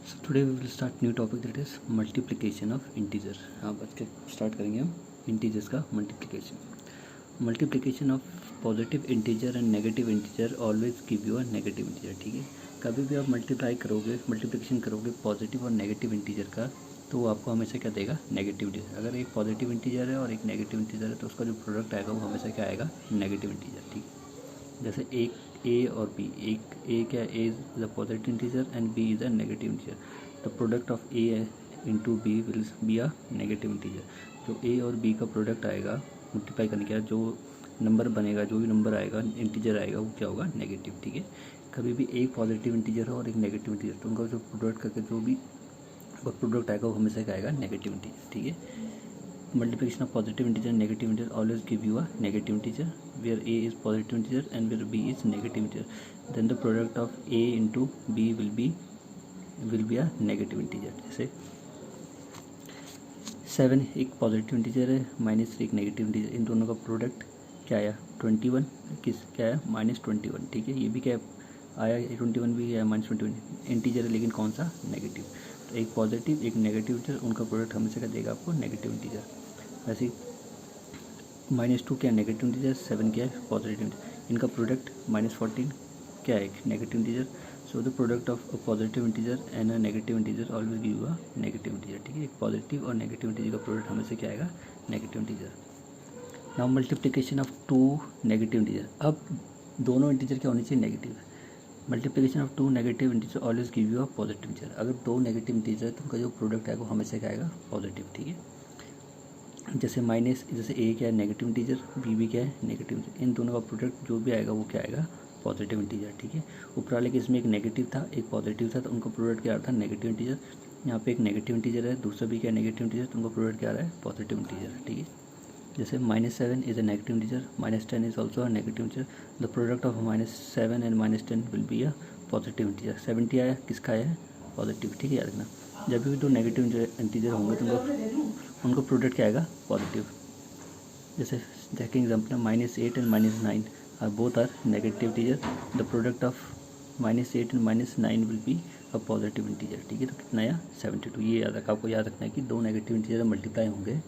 So today we will start new topic, that is multiplication of integer. हाँ बच के start करेंगे हम इंटीजर्स का multiplication of positive integer and negative integer always give you a negative integer. ठीक है, कभी भी आप मल्टीप्लिकेशन करोगे पॉजिटिव और नेगेटिव इंटीजर का, तो वो आपको हमेशा क्या देगा, नेगेटिव इंटीजर। अगर एक पॉजिटिव इंटीजर है और एक नेगेटिव इंटीजर है तो उसका जो प्रोडक्ट आएगा वो हमेशा क्या आएगा, नेगेटिव इंटीजर। ठीक है, जैसे एक ए और बी, एक ए क्या, A is a positive integer and B is a negative integer. The product of A into B will be a negative integer. जो ए और बी का प्रोडक्ट आएगा मल्टीप्लाई करने के बाद जो नंबर बनेगा, जो भी नंबर आएगा, इंटीजर आएगा, वो क्या होगा, नेगेटिव। ठीक है, कभी भी एक पॉजिटिव इंटीजर हो और एक नेगेटिव इंटीजर, तो उनका जो प्रोडक्ट करके जो भी प्रोडक्ट आएगा वो हमेशा क्या आएगा, नेगेटिव इंटीजर। ठीक है, multiplication of positive integer and negative integer always give you a negative integer, where a is positive integer and where b is negative integer, then the product of a into b will be a negative integer। जैसे 7 एक positive integer है, -3 एक negative integer, इन दोनों का product क्या आया, 21, क्या आया, -21। ठीक है, ये भी क्या आया, 21 भी आया, -21 इंटीजर है, लेकिन कौन सा, नेगेटिव। तो एक पॉजिटिव एक नेगेटिव इंटीजर, उनका प्रोडक्ट हमेशा क्या देगा आपको, नेगेटिव इंटीजर। वैसे -2 क्या नेगेटिव इंटीजर, 7 क्या है पॉजिटिव इंटीजर, इनका प्रोडक्ट -14 क्या है, negative integer. So the product of a positive integer and a negative integer always give a negative integer. ठीक है, एक पॉजिटिव और नेगेटिव इंटीजर का प्रोडक्ट हमेशा क्या आएगा, negative integer. Now multiplication of 2 negative integer. अब दोनों इंटीजर क्या होनी चाहिए, negative. Multiplication of 2 negative integer always give you a positive integer. अगर 2 नेगेटिव इंटीजर है तो उनका जो प्रोडक्ट आएगा वो हमेशा क्या आएगा, पॉजिटिव। ठीक है, जैसे जैसे ए क्या है, नेगेटिव इंटीजर, बी भी क्या है, नेगेटिव इंटीजर, इन दोनों का प्रोडक्ट जो भी आएगा वो क्या आएगा, पॉजिटिव इंटीजर। ठीक है, ऊपर वाले केस में एक नेगेटिव था एक पॉजिटिव था, तो उनका प्रोडक्ट क्या आ रहा था, नेगेटिव इंटीजर। यहाँ पे एक नेगेटिव इंटीजर है, दूसरा भी क्या, नेगेटिव इंटीजर, तो उनका प्रोडक्ट क्या आ रहा है, पॉजिटिव इंटीजर। ठीक है, जैसे -7 is a negative integer, -10 is also a negative integer, the product of -7 and -10 will be a positive integer. 70 आया, किसका आया है, पॉजिटिव। ठीक है, याद रखना, जब भी दो नेगेटिव इंटीजर होंगे तो उनका प्रोडक्ट क्या आएगा, पॉजिटिव। जैसे सेकंड एग्जांपल है, -8 and -9 are both are negative integer, the product of -8 and -9 will be a positive integer. ठीक है, तो कितना आया, 72। ये याद रखा, आपको याद रखना है कि दो नेगेटिव इंटीजर मल्टीप्लाई होंगे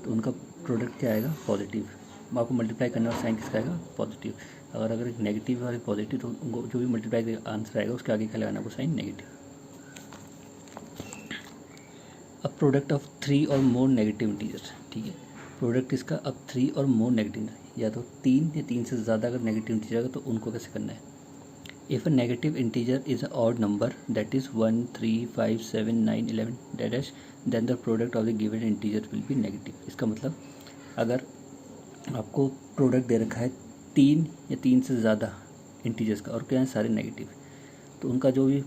तो उनका प्रोडक्ट क्या आएगा, पॉजिटिव। आपको मल्टीप्लाई करना और साइन किसका आएगा, पॉजिटिव। अगर एक नेगेटिव और एक पॉजिटिव, तो उनको जो भी मल्टीप्लाई आंसर आएगा उसके आगे क्या लगाना, आपको साइन नेगेटिव। अब प्रोडक्ट ऑफ 3 और मोर नेगेटिव इंटीजर। ठीक है, प्रोडक्ट इसका अब 3 और मोर नेगेटिव, या तो 3 या 3 से ज़्यादा अगर नेगेटिव इंटीजर आएगा तो उनको कैसे करना है। If a negative integer is a odd number that is 1 3 5 7 9 11 dash, then the product of the given integer will be negative. इसका मतलब अगर आपको प्रोडक्ट दे रखा है 3 या 3 से ज़्यादा इंटीजर्स का और क्या है, सारे नेगेटिव, तो उनका जो भी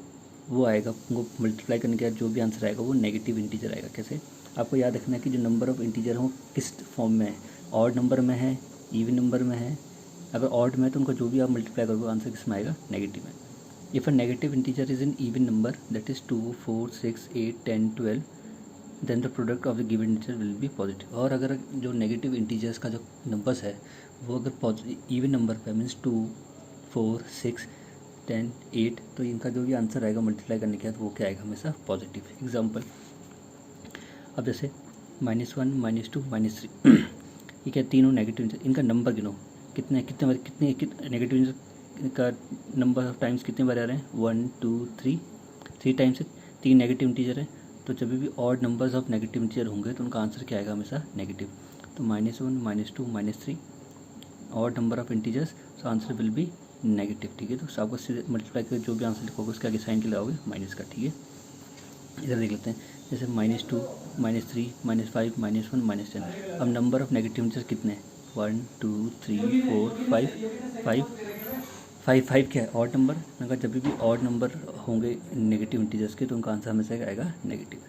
वो आएगा, उनको मल्टीप्लाई करने के बाद जो भी आंसर आएगा वो नेगेटिव इंटीजर आएगा। कैसे, आपको याद रखना है कि जो नंबर ऑफ इंटीजर हो किस फॉर्म में है, ऑड नंबर में है, इवन नंबर में है। अगर ऑड में है तो उनका जो भी आप मल्टीप्लाई करोगे आंसर किस में आएगा, नेगेटिव में। If a negative integer is in even number that is 2 4 6 8 10 12, then the product of the given integer will be positive. और अगर जो नेगेटिव इंटीजर्स का जो नंबर्स है वो अगर इवन नंबर पे मीन्स 2 4 6 10 8, तो इनका जो भी आंसर आएगा मल्टीप्लाई करने के बाद वो क्या आएगा, हमेशा पॉजिटिव। एग्जांपल, अब जैसे -1 -2 -3 ये क्या, तीनों नेगेटिव, इनका नंबर गिनो, कितने कितने कितने नेगेटिव का नंबर ऑफ टाइम्स कितने बार आ रहे हैं, 1 2 3 टाइम्स है, 3 नेगेटिव इंटीजर है। तो जब भी odd numbers of negative integer होंगे तो उनका आंसर क्या आएगा, हमेशा नेगेटिव। तो -1 -2 -3 odd number of integers, so answer will be negative. ठीक है, तो आपको सीधे मल्टीप्लाई करके जो भी आंसर लिखोगे उसके आगे साइन के लगाओगे माइनस का। ठीक है, इधर देख लेते हैं, जैसे -2 -3 -5 -1 -10। अब नंबर ऑफ नेगेटिव इंटीजर कितने हैं, 1 2 3 4 5 5 क्या है, ऑड नंबर। अगर जब भी ऑड नंबर होंगे नेगेटिव इंटीजर्स के तो उनका आंसर हमेशा क्या आएगा, नेगेटिव।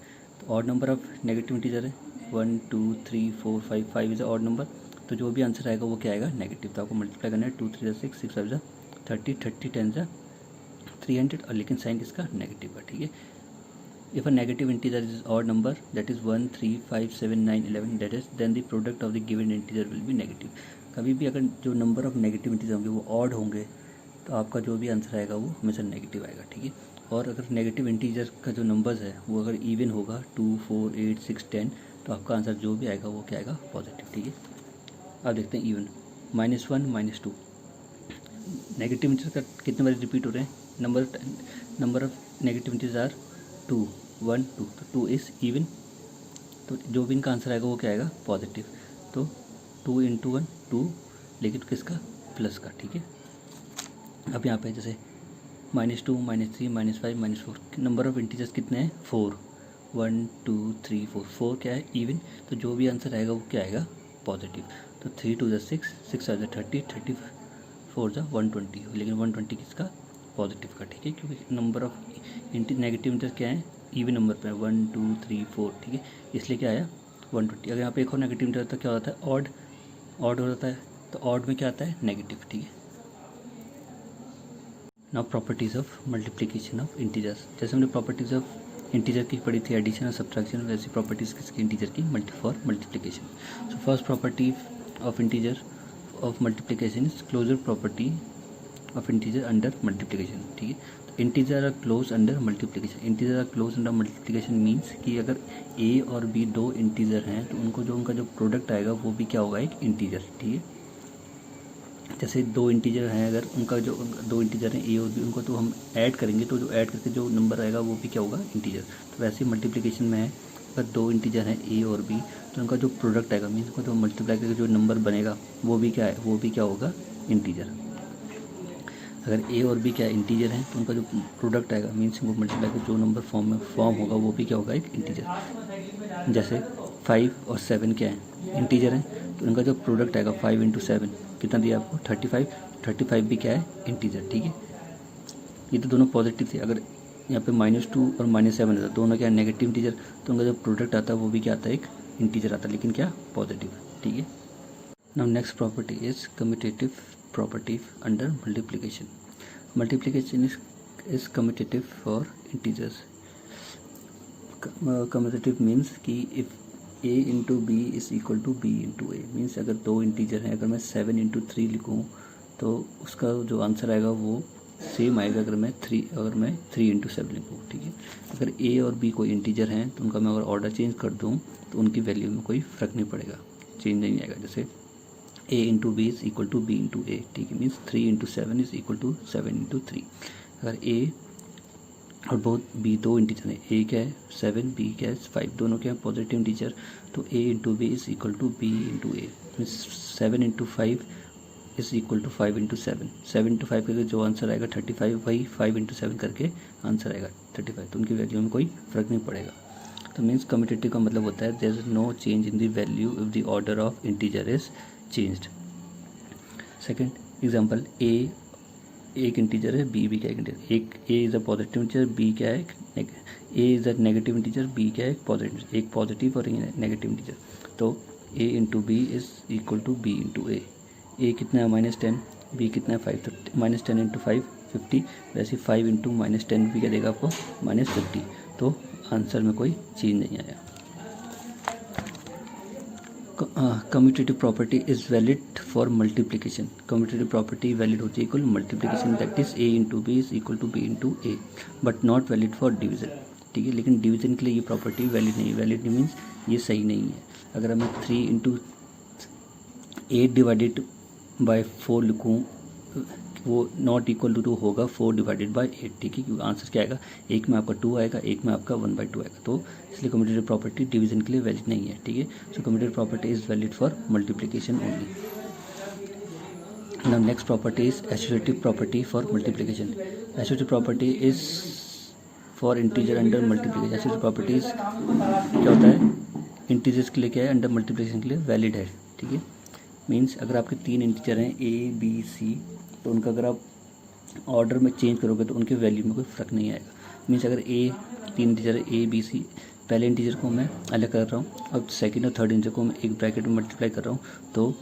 तो odd number of negative integer है 1 2 3 4 5, 5 इज ऑड नंबर, तो जो भी आंसर आएगा वो क्या आएगा, नेगेटिव। तो आपको मल्टीप्लाई करना है, 2 3 6 6 5 30 30 10 300, और लेकिन साइन किसका, नेगेटिव का। ठीक है, if a negative integer is odd number that is 1 3 5 7 9 11 that is, then the product of the given integer will be negative. कभी भी अगर जो नंबर ऑफ नेगेटिव इंटीजर होंगे वो ऑड होंगे तो आपका जो भी आंसर आएगा वो हमेशा नेगेटिव आएगा। ठीक है, और अगर नेगेटिव इंटीजर का जो नंबर्स है वो अगर इवन होगा 2, 4, 8, 6, 10 तो आपका आंसर जो भी आएगा वो क्या आएगा पॉजिटिव। ठीक है, अब देखते हैं इवन। -1, -2 नेगेटिव इंटीजर का कितने बार रिपीट हो रहे हैं? Number of negative integer are 2, 1, 2 तो 2 इज़ इवन, तो जो भी इनका आंसर आएगा वो क्या आएगा पॉजिटिव। तो 2 × 1 2, लेकिन किसका? प्लस का। ठीक है, अब यहाँ पे जैसे -2, -3, -5, -4 नंबर ऑफ इंटीजर्स कितने हैं? 4, 1, 2, 3, 4 4 क्या है? इवन, तो जो भी आंसर आएगा वो क्या आएगा पॉजिटिव। तो 3 2 6, 6 30, 34 120, लेकिन 120 किसका? पॉजिटिव का। ठीक है, क्योंकि नंबर ऑफ नेगेटिव इंटीजर क्या है? इवन नंबर पे 1, 2, 3, 4। ठीक है, इसलिए क्या आया 120। अगर यहाँ पे एक और नेगेटिव इंटीजर तो क्या होता है? ऑड हो जाता है, तो ऑड में क्या आता है? नेगेटिव। ठीक है, now properties of multiplication of integers. जैसे हमने प्रॉपर्टीज़ ऑफ इंटीजर की पढ़ी थी एडिशन और सब्ट्रैक्शन, वैसी प्रॉपर्टीज़ किसकी? इंटीजर की for multiplication. So first property of integer of multiplication is closure property of integer under multiplication. ठीक है, तो integer are close under multiplication. Integer are close under multiplication means कि अगर ए और बी दो इंटीजर हैं तो उनका जो प्रोडक्ट आएगा वो भी क्या होगा? एक इंटीजर। ठीक है, जैसे दो इंटीजर हैं, अगर उनका जो दो इंटीजर हैं ए और बी, उनको तो हम ऐड करेंगे तो जो ऐड करके जो नंबर आएगा वो भी क्या होगा? इंटीजर। तो वैसे मल्टीप्लिकेशन में है, अगर दो इंटीजर हैं ए और बी तो उनका जो प्रोडक्ट आएगा मीन्स उनको जो मल्टीप्लाई करके जो नंबर बनेगा वो भी क्या है? वो भी क्या होगा? इंटीजर। अगर ए और बी क्या इंटीजर हैं तो उनका जो प्रोडक्ट आएगा मीन्स उनको मल्टीप्लाई करके जो नंबर फॉर्म होगा वो भी क्या होगा? एक इंटीजर। जैसे 5 और 7 क्या है? इंटीजर हैं, तो उनका जो प्रोडक्ट आएगा 5 × 7 कितना दिया आपको? 35। 35 भी क्या है? इंटीजर। ठीक है, ये तो दोनों पॉजिटिव थे। अगर यहाँ पे -2 और -7 है, दोनों क्या नेगेटिव इंटीजर, तो उनका जो प्रोडक्ट आता है वो भी क्या आता है? एक इंटीजर आता है, लेकिन क्या? पॉजिटिव। ठीक है, now next property is commutative property under multiplication. Multiplication is commutative for integers. Commutative means कि if a × b is equal to b × a, means अगर दो इंटीजर हैं, अगर मैं 7 × 3 लिखूँ तो उसका जो आंसर आएगा वो सेम आएगा अगर मैं 3 × 7 लिखूँ। ठीक है, अगर a और b कोई इंटीजर हैं तो उनका मैं अगर ऑर्डर चेंज कर दूँ तो उनकी वैल्यू में कोई फ़र्क नहीं पड़ेगा, चेंज नहीं आएगा। जैसे a × b is equal to b × a। ठीक है, मीन्स 3 × 7 इज़ इक्वल टू 7 × 3। अगर a और बहुत b दो इंटीजर हैं, a क्या है? 7, b क्या है? 5, दोनों क्या है? पॉजिटिव इंटीजर, तो a × b is equal to b × a। Means 7 × 5 is equal to 5 × 7। 7 × 5 करके जो आंसर आएगा 35, वही 5 × 7 करके आंसर आएगा 35, तो उनकी वैल्यू में कोई फ़र्क नहीं पड़ेगा। तो मीन्स कम्यूटेटिव का मतलब होता है there is no change in the value if the order of integer is changed. Second example, A एक इंटीजर है, बी भी क्या है? इंटीजर। एक A is a positive integer, B क्या है? A is a negative integer, B क्या है? पॉजिटिव। एक पॉजिटिव और नेगेटिव इंटीजर, तो a × b is equal to b × a। A कितना है? -10, बी कितना है? 5, तो -10 × 5 50, वैसे 5 × -10 भी क्या देगा आपको? -50, तो आंसर में कोई चेंज नहीं आया। Commutative property is valid for multiplication. Commutative property valid होती है equal multiplication, that is a × b is equal to b × a, but not valid for division. ठीक है, लेकिन डिवीजन के लिए ये प्रॉपर्टी वैलिड नहीं है। वैलिड नहीं मीन्स ये सही नहीं है। अगर मैं 3 × 8 डिवाइडेड बाय 4 लिखूँ वो नॉट इक्वल टू होगा 4 डिवाइडेड बाय 8। ठीक है, क्योंकि आंसर क्या आएगा? एक में आपका 2 आएगा, एक में आपका 1/2 आएगा, तो इसलिए कम्यूटेटिव प्रॉपर्टी डिवीजन के लिए वैलिड नहीं है। ठीक है, so commutative property is valid for multiplication only. Now next property is associative property for multiplication. Associative property is for integer under multiplication. Associative properties क्या होता है? इंटीजर्स के लिए क्या है? अंडर मल्टीप्लिकेशन के लिए वैलिड है। ठीक है, मीन्स अगर आपके 3 इंटीजर हैं ए बी सी, तो उनका अगर आप ऑर्डर में चेंज करोगे तो उनके वैल्यू में कोई फ़र्क नहीं आएगा। मीन्स अगर 3 इंटीजर है ए बी सी, पहले इंटीजर को मैं अलग कर रहा हूँ, अब सेकंड और थर्ड इंटीजर को मैं एक ब्रैकेट में मल्टीप्लाई कर रहा हूँ, तो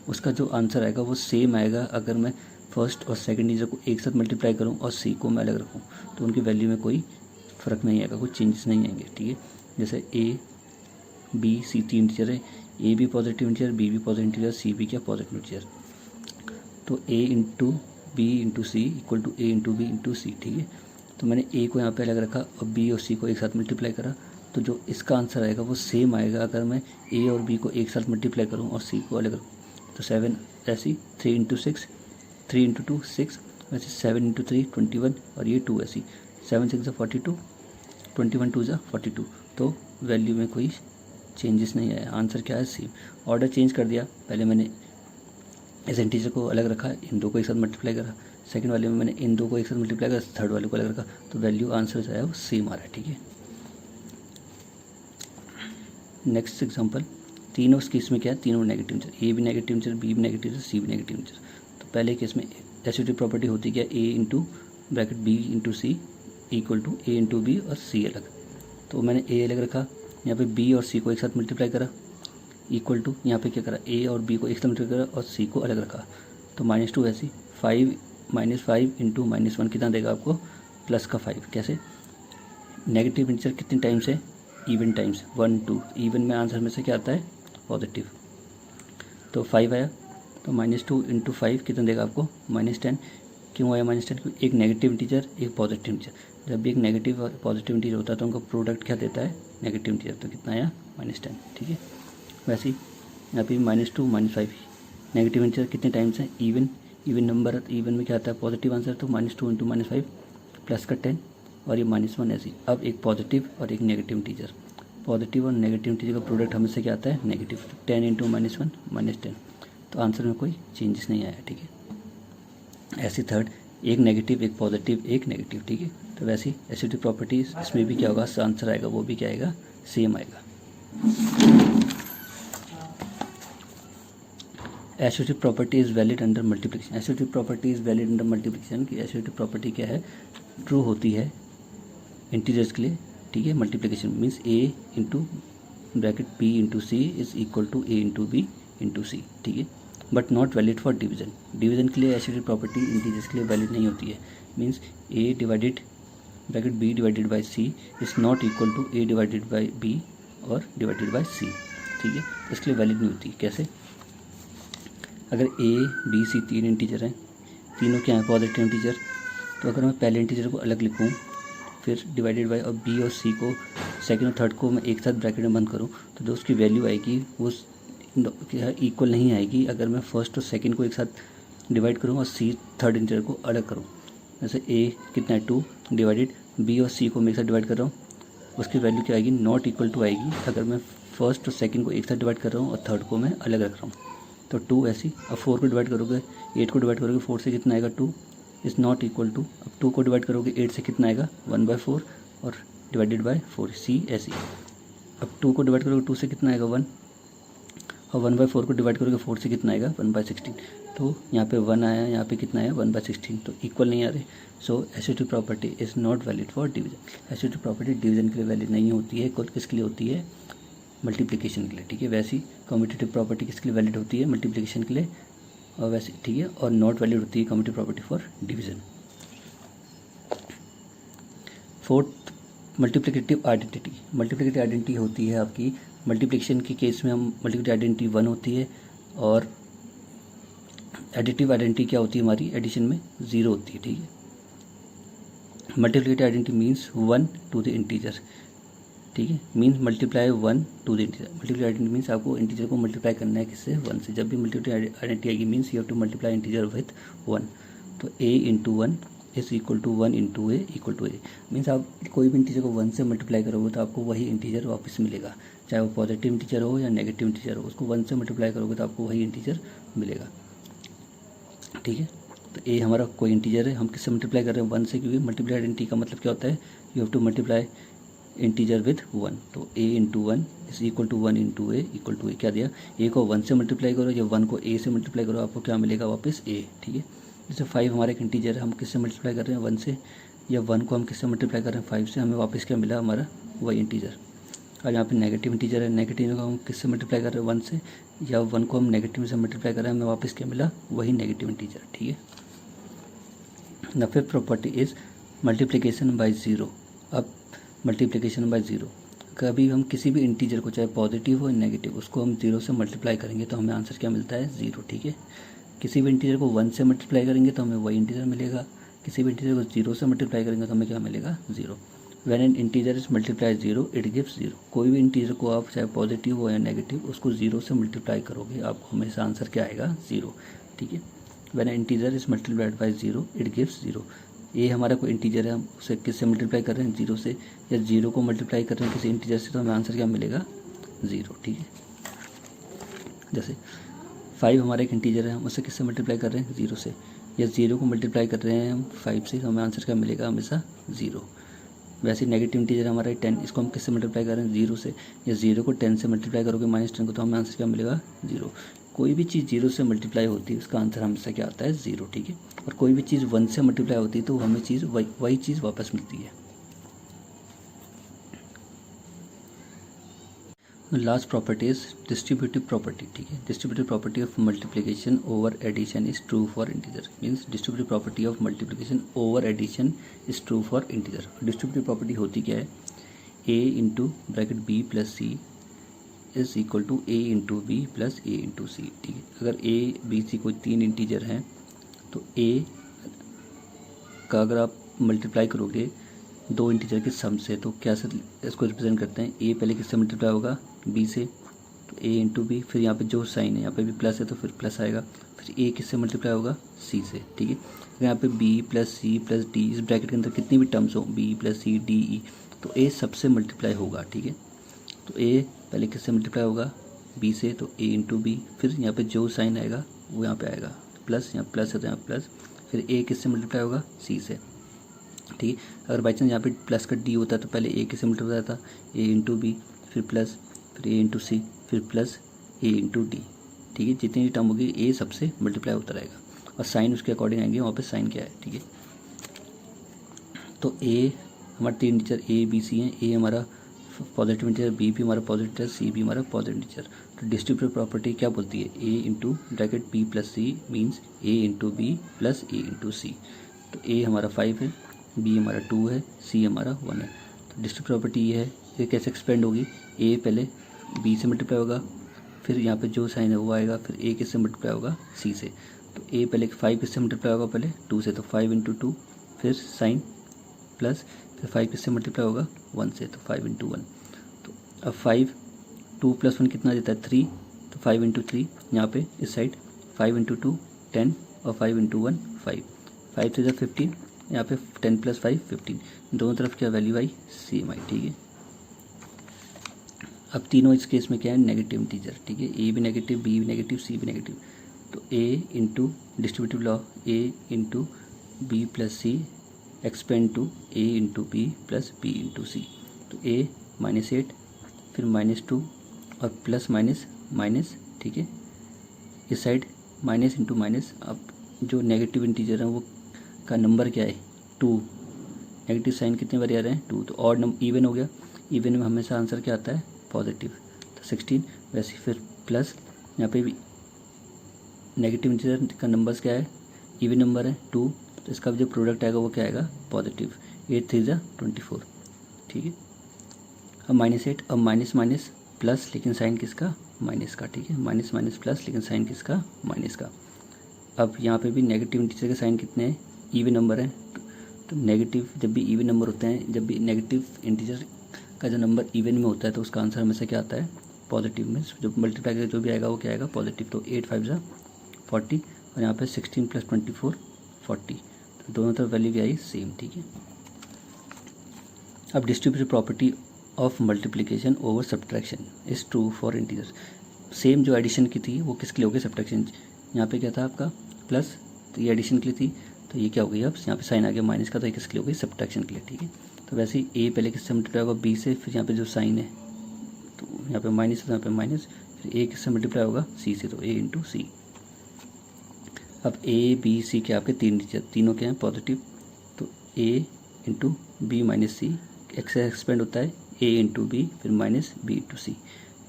उसका जो आंसर आएगा वो सेम आएगा अगर मैं फर्स्ट और सेकंड इंटीजर को एक साथ मल्टीप्लाई करूँ और सी को मैं अलग रखूँ, तो उनकी वैल्यू में कोई फ़र्क नहीं आएगा, कोई चेंजेस नहीं आएंगे। ठीक है, जैसे ए बी सी 3 इंटीजर है, ए भी पॉजिटिव इंटीजर, बी भी पॉजिटिव इंटीजर, सी भी क्या? पॉजिटिव इंटीजर, तो a × b × c equal to a × b × c। ठीक है, तो मैंने ए को यहाँ पे अलग रखा और बी और सी को एक साथ मल्टीप्लाई करा, तो जो इसका आंसर आएगा वो सेम आएगा अगर मैं ए और बी को एक साथ मल्टीप्लाई करूँ और सी को अलग रखूँ। तो 7 ऐसी 3 इंटू 6, 3 इंटू 2 6, वैसे 7 इंटू 3 21 और ये 2 ऐसी 7 6 42, 21 2 42। तो वैल्यू में कोई चेंजेस नहीं आया, आंसर क्या है सेम। ऑर्डर चेंज कर दिया, पहले मैंने इस इंटीजर को अलग रखा, इन दो को एक साथ मल्टीप्लाई करा, सेकंड वाले में मैंने इन दो को एक साथ मल्टीप्लाई करा, थर्ड वाले को अलग रखा, तो वैल्यू आंसर जो है वो सेम आ रहा है। ठीक है, नेक्स्ट एग्जांपल, तीनों केस में क्या है, तीनों नेगेटिव इंटीजर, ए भी नेगेटिव इंटीजर, बी भी नेगेटिव इंटीजर, सी भी नेगेटिव इंटीजर। तो पहले केस में एसोसिएटिव प्रॉपर्टी होती क्या, A into bracket B into C equal to A into B और सी अलग। तो मैंने ए अलग रखा, यहाँ पे बी और सी को एक साथ मल्टीप्लाई करा, इक्वल टू यहाँ पे क्या करा, ए और बी को एक साथ मल्टीप्लाई करा और सी को अलग रखा। तो -2 ऐसी 5 -5 इंटू -1 कितना देगा आपको, प्लस का 5। कैसे, नेगेटिव इंटीजर कितने टाइम्स है, इवन टाइम्स 1 2, इवन में आंसर में से क्या आता है, पॉजिटिव। तो 5 आया, तो -2 इंटू 5 कितना देगा आपको, -10। क्यों आया -10, क्योंकि एक नेगेटिव इंटीजर एक पॉजिटिव इंटीजर, जब भी एक नेगेटिव और पॉजिटिव इंटीजर होता है तो उनका प्रोडक्ट क्या देता है, नेगेटिव इंटीजर। तो कितना आया, -10। ठीक है, वैसे ही यहाँ पे -2 -5 नेगेटिव इंटीजर कितने टाइम्स हैं, इवन, इवन नंबर, इवन में क्या आता है, पॉजिटिव आंसर। तो -2 इंटू -5 प्लस का 10 और ये -1 ऐसी। अब एक पॉजिटिव और एक नेगेटिव इंटीजर, पॉजिटिव और नेगेटिव इंटीजर का प्रोडक्ट हमेशा क्या आता है, नेगेटिव। 10 इंटू -1 -10, तो आंसर में कोई चेंजेस नहीं आया। ठीक है, ऐसे थर्ड, एक नेगेटिव एक पॉजिटिव एक नेगेटिव। ठीक है, तो वैसे एसोसिएटिव प्रॉपर्टीज इसमें भी क्या होगा, आंसर आएगा वो भी क्या आएगा, सेम आएगा। Associative property is valid under multiplication, associative property is valid under multiplication की एसोसिएटिव प्रॉपर्टी क्या है, ट्रू होती है इंटीजर्स के लिए। ठीक है, multiplication means a into bracket B into c is equal to A into b into c. ठीक है, but not valid for division, division के लिए एसोसिएटिव प्रॉपर्टी इंटीजर्स के लिए वैलिड नहीं होती है। Means A divided bracket B divided by C is not equal to A divided by B और डिवाइडेड बाई सी। ठीक है, इसके लिए वैलिड नहीं होती। कैसे, अगर ए बी सी तीन इंटीजर हैं, तीनों क्या हैं, पॉजिटिव इंटीजर, तो अगर मैं पहले इंटीजर को अलग लिखूँ फिर डिवाइडेड बाय और बी और सी को सेकंड और थर्ड को मैं एक साथ ब्रैकेट में बंद करूँ, तो जो उसकी वैल्यू आएगी वो इक्वल नहीं आएगी अगर मैं फर्स्ट और सेकंड को एक साथ डिवाइड करूँ और सी थर्ड इंटीजर को अलग करूँ। जैसे ए कितना है 2 डिवाइडेड बी और सी को मैं एक साथ डिवाइड कर रहा हूँ, उसकी वैल्यू क्या आएगी, नॉट इक्वल टू आएगी अगर मैं फर्स्ट और सेकंड को एक साथ डिवाइड कर रहा हूँ और थर्ड को मैं अलग रख रहा हूँ। तो 2 ऐसी, अब 4 को डिवाइड करोगे 8 को डिवाइड करोगे 4 से कितना आएगा 2 इज़ नॉट इक्वल टू, अब 2 को डिवाइड करोगे 8 से कितना आएगा 1/4 और डिवाइडेड बाय 4 सी ऐसी। अब 2 को डिवाइड करोगे 2 से कितना आएगा 1 और 1/4 को डिवाइड करोगे 4 से कितना आएगा 1/16। तो यहाँ पे 1 आया, यहाँ पे कितना आया 1/16, तो इक्वल नहीं आ रहे। So associative property is not valid for division, associative property division के लिए वैलिड नहीं होती है, किसके लिए होती है, मल्टीप्लिकेशन के लिए। ठीक है, वैसी कम्यूटेटिव प्रॉपर्टी किसके लिए वैलिड होती है, मल्टीप्लिकेशन के लिए, और वैसे ठीक है, और नॉट वैलिड होती है commutative property for division. Fourth, multiplicative identity, multiplicative identity होती है आपकी मल्टीप्लिकेशन के केस में हम मल्टीप्लिकेटिव आइडेंटिटी 1 होती है, और एडिटिव आइडेंटिटी क्या होती है हमारी, एडिशन में 0 होती है। ठीक है, multiplicative identity means 1 to the integer. ठीक है, means multiply 1 to the integer, multiplicative identity means आपको इंटीजर को मल्टीप्लाई करना है किससे, 1 से। जब भी मल्टीप्लिकेटिव आइडेंटिटी आएगी means you have to multiply integer with 1। तो a into 1 is equal to 1 into A equal to A, means आप कोई भी इंटीजर को 1 से मल्टीप्लाई करोगे तो आपको वही इंटीजर वापस मिलेगा, चाहे वो पॉजिटिव इंटीजर हो या नेगेटिव इंटीजर हो, उसको 1 से मल्टीप्लाई करोगे तो आपको वही इंटीजर मिलेगा। ठीक है, तो ए हमारा कोई इंटीजर है, हम किससे मल्टीप्लाई कर रहे हैं 1 से, क्योंकि मल्टीप्लाई आइडेंटिटी का मतलब क्या होता है, you have to multiply integer with 1। तो a into 1 is equal to 1 into A equal to a, क्या दिया, a को 1 से मल्टीप्लाई करो या 1 को a से मल्टीप्लाई करो, आपको क्या मिलेगा वापस a। ठीक है, जैसे 5 हमारा एक इंटीजर है, हम किससे मल्टीप्लाई कर रहे हैं 1 से, या 1 को हम किससे मल्टीप्लाई कर रहे हैं 5 से, हमें वापस क्या मिला, हमारा वही इंटीजर। और यहाँ पे नेगेटिव इंटीजर है, नेगेटिव को हम किससे मल्टीप्लाई कर रहे हैं 1 से, या 1 को हम नेगेटिव से मल्टीप्लाई कर रहे हैं, हमें वापस क्या मिला, वही नेगेटिव इंटीजर। ठीक है, the fifth property is multiplication bye 0। अब मल्टीप्लिकेशन बाय 0, कभी हम किसी भी इंटीजर को चाहे पॉजिटिव हो या नेगेटिव, उसको हम 0 से मल्टीप्लाई करेंगे तो हमें आंसर क्या मिलता है, 0। ठीक है, किसी भी इंटीजर को 1 से मल्टीप्लाई करेंगे तो हमें वही इंटीजर मिलेगा, किसी भी इंटीजर को 0 से मल्टीप्लाई करेंगे तो हमें क्या मिलेगा, 0। When an integer is multiply 0 it gives 0। कोई भी इंटीजर को आप चाहे पॉजिटिव हो या नेगेटिव, उसको 0 से मल्टीप्लाई करोगे आपको हमेशा आंसर क्या आएगा, 0। ठीक है, when integer is multiplied by 0 it gives 0। ये हमारा कोई इंटीजर है, हम उसे किससे मल्टीप्लाई कर रहे हैं, 0 से, या 0 को मल्टीप्लाई कर रहे हैं किसी इंटीजर से, तो हमें आंसर क्या मिलेगा, 0। ठीक है, जैसे 5 हमारा एक इंटीजर है, हम उसे किससे मल्टीप्लाई कर रहे हैं, 0 से, या 0 को मल्टीप्लाई कर रहे हैं हम 5 से, तो हमें आंसर क्या मिलेगा, हमेशा 0। वैसे नेगेटिव इंटीजर हमारा 10, इसको हम किससे मल्टीप्लाई कर रहे हैं, 0 से, या 0 को 10 से मल्टीप्लाई करोगे -10 को, तो हमें आंसर क्या मिलेगा, 0। कोई भी चीज़ 0 से मल्टीप्लाई होती है उसका आंसर हमेशा क्या आता है, 0। ठीक है, और कोई भी चीज़ 1 से मल्टीप्लाई होती है तो हमें चीज़ वही चीज़ वापस मिलती है। Last property is distributive property. ठीक है, distributive property of multiplication over addition is true for integer. Means distributive property of multiplication over addition is true for integer. Distributive property होती क्या है, a into bracket b plus c is equal to a into b plus a into c. ठीक है, अगर a b c कोई 3 integer हैं तो a का अगर आप मल्टीप्लाई करोगे 2 इंटीजर के सम से, तो क्या से इसको रिप्रेजेंट करते हैं, a पहले किससे मल्टीप्लाई होगा, b से, तो a इंटू बी, फिर यहाँ पे जो साइन है यहाँ पे भी प्लस है तो फिर प्लस आएगा, फिर a किससे मल्टीप्लाई होगा, c से। ठीक है, अगर यहाँ पे b plus C plus D, इस ब्रैकेट के अंदर कितनी भी टर्म्स हो, b plus C D E, तो a सबसे मल्टीप्लाई होगा। ठीक है, तो a पहले किससे मल्टीप्लाई होगा, b से, तो a इंटू बी, फिर यहाँ पे जो साइन आएगा वो यहाँ पे आएगा प्लस, यहाँ प्लस है तो यहाँ प्लस, फिर a किससे मल्टीप्लाई होगा, c से। ठीक है, अगर बाई चांस यहाँ पे प्लस का डी होता है तो पहले a किससे मल्टीप्लाई होता था, a इंटू बी, फिर प्लस, फिर a इंटू सी, फिर प्लस a इंटू डी। ठीक है, जितनी भी टर्म होगी a सबसे मल्टीप्लाई होता रहेगा, और साइन उसके अकॉर्डिंग आएंगे, वहाँ पे साइन क्या है। ठीक है, तो a हमारा 3 इंटीजर a b c हैं, a हमारा पॉजिटिव इंटीजर, b भी हमारा पॉजिटिव इंटीजर, c भी हमारा पॉजिटिव इंटीजर। तो डिस्ट्रीब्यूटिव प्रॉपर्टी क्या बोलती है, a into bracket b plus c means a into b plus a into सी। तो a हमारा 5 है, b हमारा 2 है, c हमारा 1 है। तो डिस्ट्रीब्यूटिव प्रॉपर्टी ये है, ये कैसे एक्सपेंड होगी, a पहले b से मल्टीप्लाई होगा, फिर यहाँ पे जो साइन है वो आएगा, फिर a किससे मल्टीप्लाई होगा, c से। तो a पहले 5 किससे मल्टीप्लाई होगा, पहले 2 से, तो 5 इंटू 2, फिर साइन प्लस, फिर 5 किससे मल्टीप्लाई होगा, 1 से, तो 5 इंटू 1। तो अब 5 2 प्लस 1 कितना देता है, 3, तो 5 इंटू 3, यहाँ पे इस साइड 5 इंटू 2 10, और 5 इंटू 1 5, 5 से 15, यहाँ पे 10 प्लस 5 15, दोनों तरफ क्या वैल्यू आई, सेम आई। ठीक है, अब तीनों इस केस में क्या है, नेगेटिव इंटीजर। ठीक है, a भी नेगेटिव, b भी नेगेटिव, c भी नेगेटिव। तो a into distributive law, a into b plus c expand to a into b plus b into सी। तो a -8, फिर -2 और प्लस माइनस माइनस। ठीक है, इस साइड माइनस इंटू माइनस। अब जो नेगेटिव इंटीजर है वो का नंबर क्या है, 2। नेगेटिव साइन कितने बार आ रहे हैं, 2, तो ऑड नंबर इवन हो गया, इवन में हमेशा आंसर क्या आता है, पॉजिटिव, तो 16। वैसे फिर प्लस, यहाँ पे भी नेगेटिव इंटीजर का नंबर्स क्या है, इवन नंबर है 2, तो इसका जो प्रोडक्ट आएगा वो क्या आएगा, पॉजिटिव। 8 3 जा 24। ठीक है, अब -8, अब माइनस माइनस प्लस, लेकिन साइन किसका, माइनस का। ठीक है, माइनस माइनस प्लस, लेकिन साइन किसका, माइनस का। अब यहाँ पे भी नेगेटिव इंटीजर के साइन कितने हैं, इवन नंबर है, तो नेगेटिव जब भी इवन नंबर होते हैं, जब भी नेगेटिव इंटीजर का जो नंबर इवन में होता है तो उसका आंसर हमेशा क्या आता है, पॉजिटिव में। जो मल्टीप्लाई करके जो भी आएगा वो क्या आएगा, पॉजिटिव। तो 8 5 जा 40, और यहाँ पे 16 + 24 40, तो दोनों तरफ वैल्यू क्या आई, सेम। ठीक है, अब distributive property of multiplication over subtraction is true for integer. Same जो एडिशन की थी वो किसके लिए हो गई, सब्ट्रैक्शन। यहाँ पे क्या था आपका प्लस, तो ये एडिशन के लिए थी, तो ये क्या हो गई, अब यहाँ पे साइन आ गया माइनस का, तो ये किसके लिए हो गई, सब्ट्रैक्शन के लिए। ठीक है, तो वैसे ही a पहले किससे मल्टीप्लाई होगा, b से, फिर यहाँ पे जो साइन है तो यहाँ पे माइनस है तो यहाँ पे माइनस, फिर a किससे मल्टीप्लाई होगा, c से, तो a इंटू सी। अब a b c के आपके 3 टीचर, तीनों के हैं पॉजिटिव, तो a into B minus C expand होता है a इंटू बी, फिर माइनस b इंटू सी।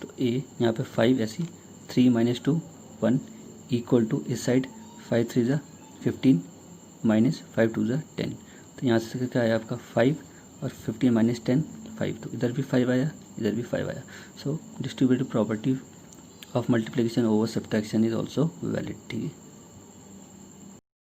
तो a यहाँ पे 5 ऐसी, 3 - 2 1 इक्वल टू इस साइड 5 3 जा 15 माइनस 5 2 जा 10। तो यहाँ से क्या आया आपका 5 और 15 - 10 5, तो इधर भी 5 आया, इधर भी 5 आया। So distributive property of multiplication over subtraction is also valid. ठीक है।